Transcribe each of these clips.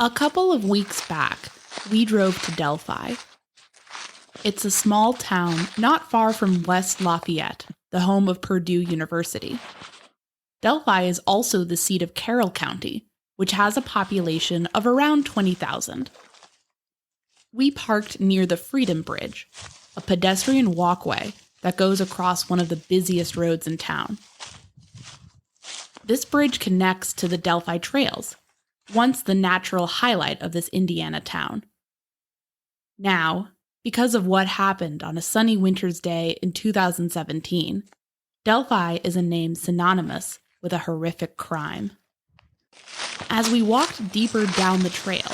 A couple of weeks back, we drove to Delphi. It's a small town not far from West Lafayette, the home of Purdue University. Delphi is also the seat of Carroll County, which has a population of around 20,000. We parked near the Freedom Bridge, a pedestrian walkway that goes across one of the busiest roads in town. This bridge connects to the Delphi Trails, once the natural highlight of this Indiana town. Now, because of what happened on a sunny winter's day in 2017, Delphi is a name synonymous with a horrific crime. As we walked deeper down the trail,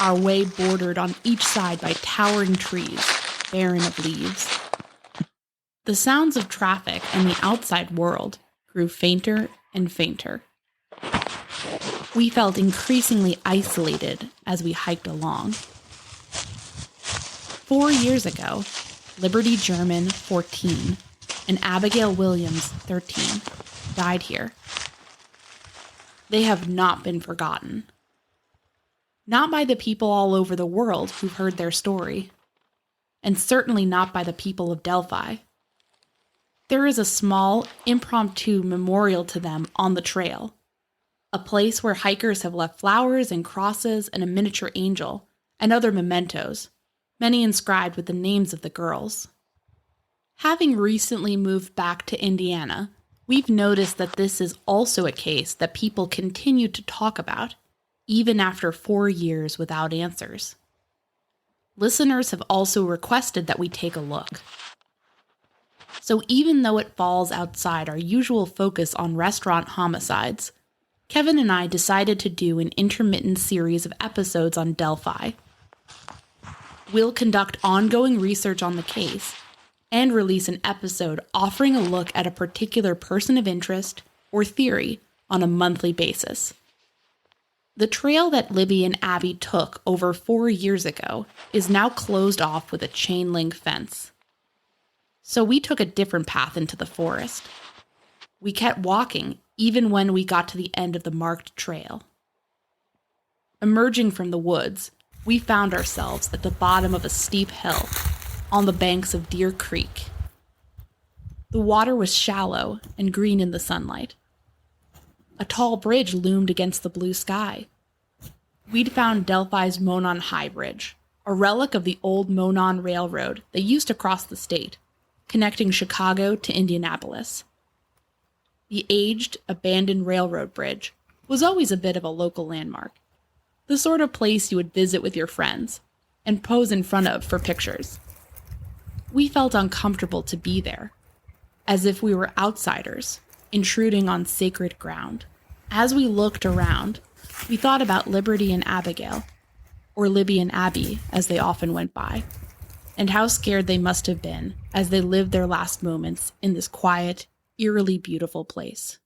our way bordered on each side by towering trees, barren of leaves. The sounds of traffic and the outside world grew fainter and fainter. We felt increasingly isolated as we hiked along. 4 years ago, Liberty German, 14, and Abigail Williams, 13, died here. They have not been forgotten. Not by the people all over the world who've heard their story, and certainly not by the people of Delphi. There is a small, impromptu memorial to them on the trail, a place where hikers have left flowers and crosses and a miniature angel, and other mementos, many inscribed with the names of the girls. Having recently moved back to Indiana, we've noticed that this is also a case that people continue to talk about, even after 4 years without answers. Listeners have also requested that we take a look. So even though it falls outside our usual focus on restaurant homicides, Kevin and I decided to do an intermittent series of episodes on Delphi. We'll conduct ongoing research on the case and release an episode offering a look at a particular person of interest or theory on a monthly basis. The trail that Libby and Abby took over 4 years ago is now closed off with a chain link fence. So we took a different path into the forest. We kept walking even when we got to the end of the marked trail. Emerging from the woods, we found ourselves at the bottom of a steep hill on the banks of Deer Creek. The water was shallow and green in the sunlight. A tall bridge loomed against the blue sky. We'd found Delphi's Monon High Bridge, a relic of the old Monon Railroad that used to cross the state, connecting Chicago to Indianapolis. The aged, abandoned railroad bridge was always a bit of a local landmark, the sort of place you would visit with your friends and pose in front of for pictures. We felt uncomfortable to be there, as if we were outsiders, intruding on sacred ground. As we looked around, we thought about Liberty and Abigail, or Libby and Abby, as they often went by, and how scared they must have been as they lived their last moments in this quiet, eerily beautiful place.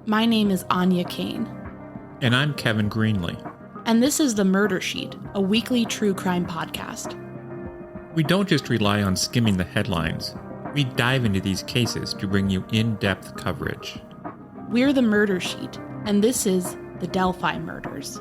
My name is Anya Kane. And I'm Kevin Greenlee. And this is the Murder Sheet, a weekly true crime podcast. We don't just rely on skimming the headlines. We dive into these cases to bring you in-depth coverage. We're the Murder Sheet, and this is the Delphi Murders.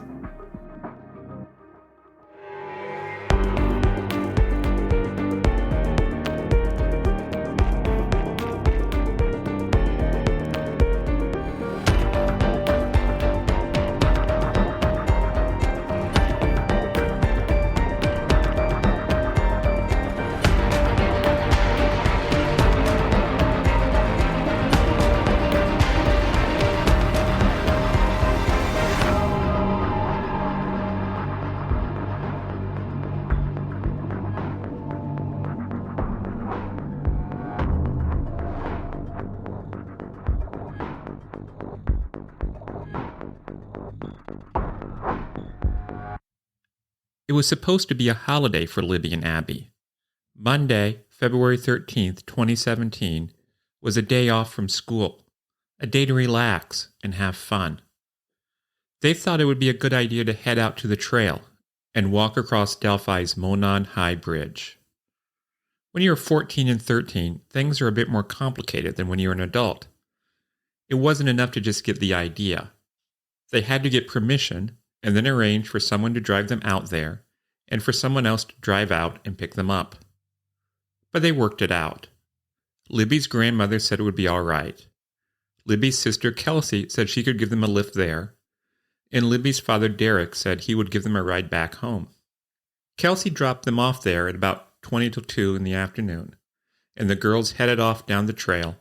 It was supposed to be a holiday for Libby and Abby. Monday, February 13th, 2017, was a day off from school, a day to relax and have fun. They thought it would be a good idea to head out to the trail and walk across Delphi's Monon High Bridge. When you're 14 and 13, things are a bit more complicated than when you're an adult. It wasn't enough to just get the idea. They had to get permission and then arrange for someone to drive them out there and for someone else to drive out and pick them up. But they worked it out. Libby's grandmother said it would be all right. Libby's sister Kelsey said she could give them a lift there, and Libby's father Derek said he would give them a ride back home. Kelsey dropped them off there at about 20 till 2 in the afternoon, and the girls headed off down the trail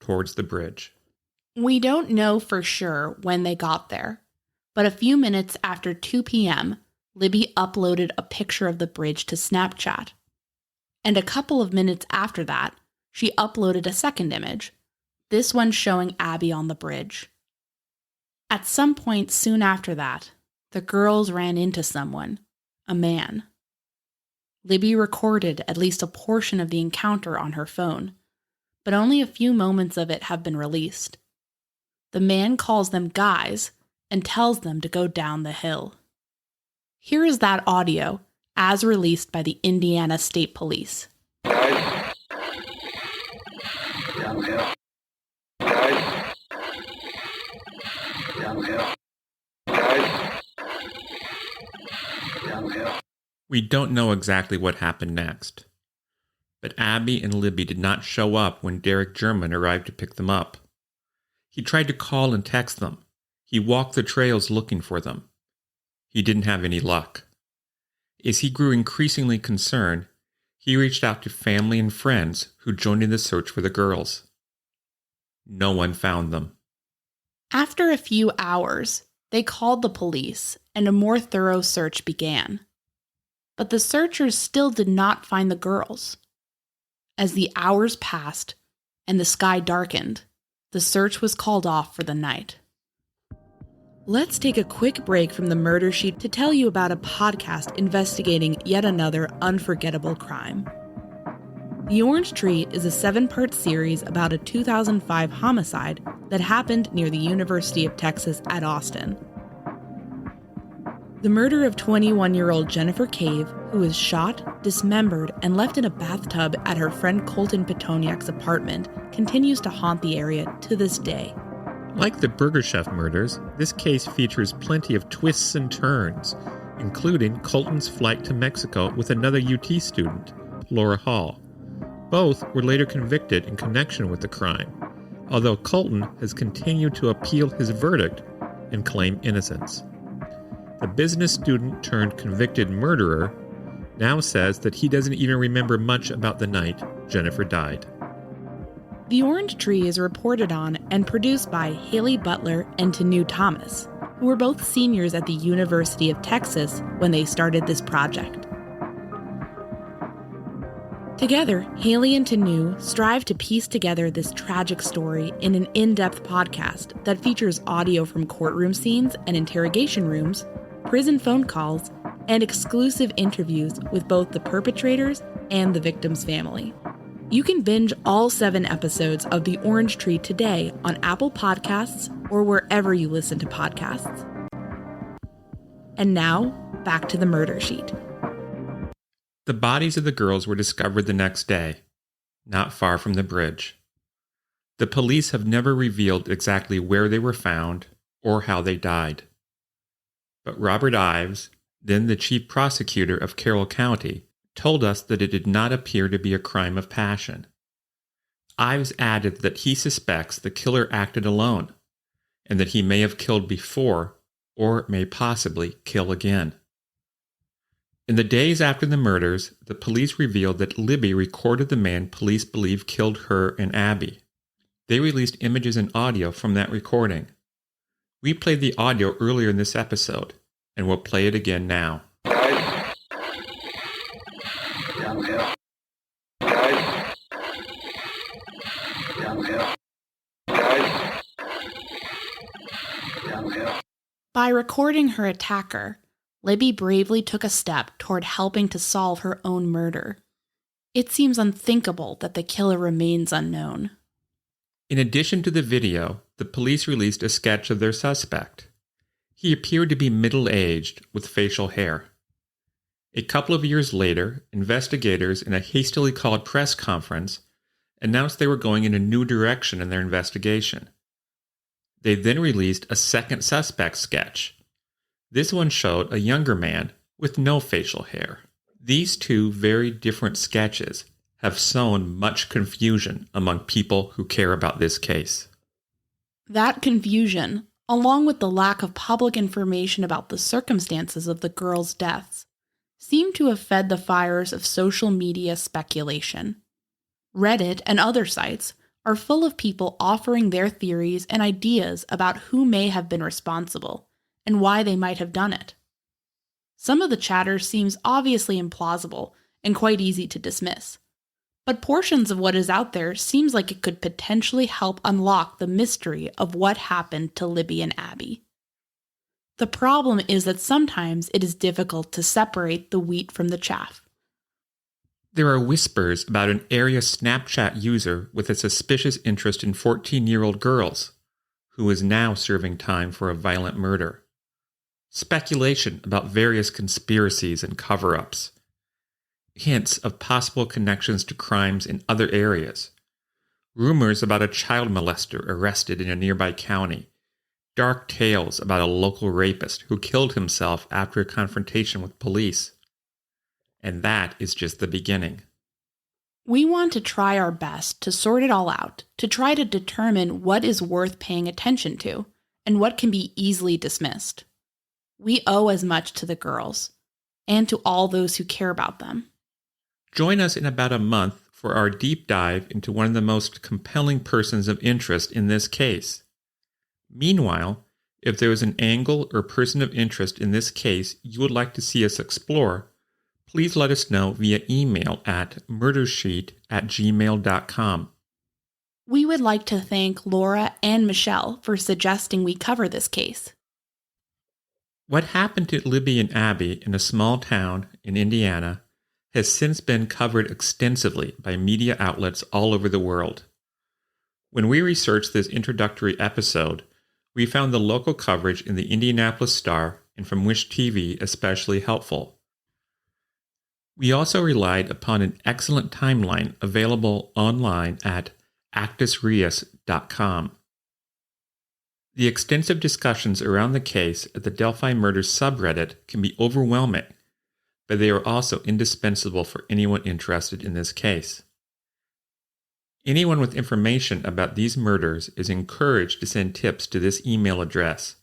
towards the bridge. We don't know for sure when they got there, but a few minutes after 2 p.m., Libby uploaded a picture of the bridge to Snapchat. And a couple of minutes after that, she uploaded a second image, this one showing Abby on the bridge. At some point soon after that, the girls ran into someone, a man. Libby recorded at least a portion of the encounter on her phone, but only a few moments of it have been released. The man calls them guys and tells them to go down the hill. Here is that audio, as released by the Indiana State Police. Guys. Down the hill. Guys. Down the hill. Guys. Down the hill. We don't know exactly what happened next, but Abby and Libby did not show up when Derek German arrived to pick them up. He tried to call and text them. He walked the trails looking for them. He didn't have any luck. As he grew increasingly concerned, he reached out to family and friends who joined in the search for the girls. No one found them. After a few hours, they called the police and a more thorough search began. But the searchers still did not find the girls. As the hours passed and the sky darkened, the search was called off for the night. Let's take a quick break from the murder sheet to tell you about a podcast investigating yet another unforgettable crime. The Orange Tree is a 7-part series about a 2005 homicide that happened near the University of Texas at Austin. The murder of 21-year-old Jennifer Cave, who was shot, dismembered, and left in a bathtub at her friend Colton Petoniak's apartment, continues to haunt the area to this day. Like the Burger Chef murders, this case features plenty of twists and turns, including Colton's flight to Mexico with another UT student, Laura Hall. Both were later convicted in connection with the crime, although Colton has continued to appeal his verdict and claim innocence. The business student turned convicted murderer now says that he doesn't even remember much about the night Jennifer died. The Orange Tree is reported on and produced by Haley Butler and Tanu Thomas, who were both seniors at the University of Texas when they started this project. Together, Haley and Tanu strive to piece together this tragic story in an in-depth podcast that features audio from courtroom scenes and interrogation rooms, prison phone calls, and exclusive interviews with both the perpetrators and the victim's family. You can binge all 7 episodes of The Orange Tree today on Apple Podcasts or wherever you listen to podcasts. And now, back to the murder sheet. The bodies of the girls were discovered the next day, not far from the bridge. The police have never revealed exactly where they were found or how they died. But Robert Ives, then the chief prosecutor of Carroll County, told us that it did not appear to be a crime of passion. Ives added that he suspects the killer acted alone, and that he may have killed before or may possibly kill again. In the days after the murders, the police revealed that Libby recorded the man police believe killed her and Abby. They released images and audio from that recording. We played the audio earlier in this episode, and we'll play it again now. Guys. Down the hill. Guys. Down the hill. Guys. Down the hill. By recording her attacker, Libby bravely took a step toward helping to solve her own murder. It seems unthinkable that the killer remains unknown. In addition to the video, the police released a sketch of their suspect. He appeared to be middle-aged with facial hair. A couple of years later, investigators in a hastily called press conference announced they were going in a new direction in their investigation. They then released a second suspect sketch. This one showed a younger man with no facial hair. These two very different sketches have sown much confusion among people who care about this case. That confusion, along with the lack of public information about the circumstances of the girls' deaths, seem to have fed the fires of social media speculation. Reddit and other sites are full of people offering their theories and ideas about who may have been responsible and why they might have done it. Some of the chatter seems obviously implausible and quite easy to dismiss, but portions of what is out there seems like it could potentially help unlock the mystery of what happened to Libby and Abby. The problem is that sometimes it is difficult to separate the wheat from the chaff. There are whispers about an area Snapchat user with a suspicious interest in 14-year-old girls, who is now serving time for a violent murder. Speculation about various conspiracies and cover-ups. Hints of possible connections to crimes in other areas. Rumors about a child molester arrested in a nearby county. Dark tales about a local rapist who killed himself after a confrontation with police. And that is just the beginning. We want to try our best to sort it all out, to try to determine what is worth paying attention to, and what can be easily dismissed. We owe as much to the girls, and to all those who care about them. Join us in about a month for our deep dive into one of the most compelling persons of interest in this case. Meanwhile, if there is an angle or person of interest in this case you would like to see us explore, please let us know via email at murdersheet@gmail.com. We would like to thank Laura and Michelle for suggesting we cover this case. What happened to Libby and Abby in a small town in Indiana has since been covered extensively by media outlets all over the world. When we researched this introductory episode, we found the local coverage in the Indianapolis Star and from Wish TV especially helpful. We also relied upon an excellent timeline available online at actusreus.com. The extensive discussions around the case at the Delphi Murders subreddit can be overwhelming, but they are also indispensable for anyone interested in this case. Anyone with information about these murders is encouraged to send tips to this email address,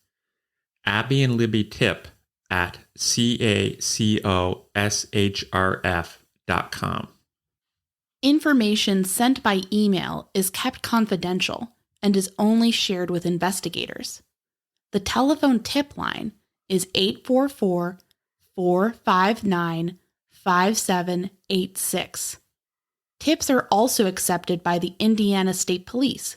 abbyandlibbytip at cacoshrf.com. Information sent by email is kept confidential and is only shared with investigators. The telephone tip line is 844-459-5786. Tips are also accepted by the Indiana State Police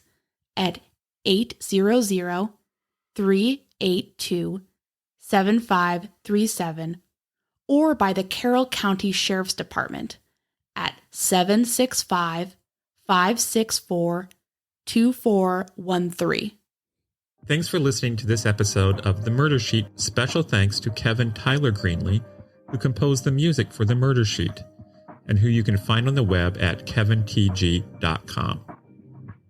at 800-382-7537 or by the Carroll County Sheriff's Department at 765-564-2413. Thanks for listening to this episode of The Murder Sheet. Special thanks to Kevin Tyler Greenlee, who composed the music for The Murder Sheet, and who you can find on the web at kevintg.com.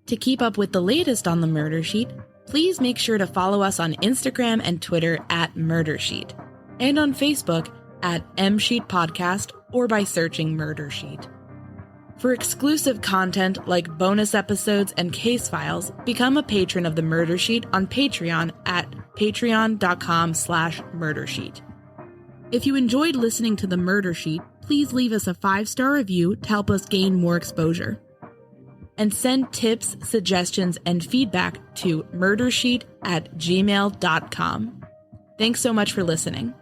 To keep up with the latest on The Murder Sheet, please make sure to follow us on Instagram and Twitter at Murder Sheet, and on Facebook at MSheet Podcast or by searching Murder Sheet. For exclusive content like bonus episodes and case files, become a patron of The Murder Sheet on Patreon at patreon.com/murdersheet. If you enjoyed listening to The Murder Sheet, please leave us a 5-star review to help us gain more exposure. And send tips, suggestions, and feedback to murdersheet@gmail.com. Thanks so much for listening.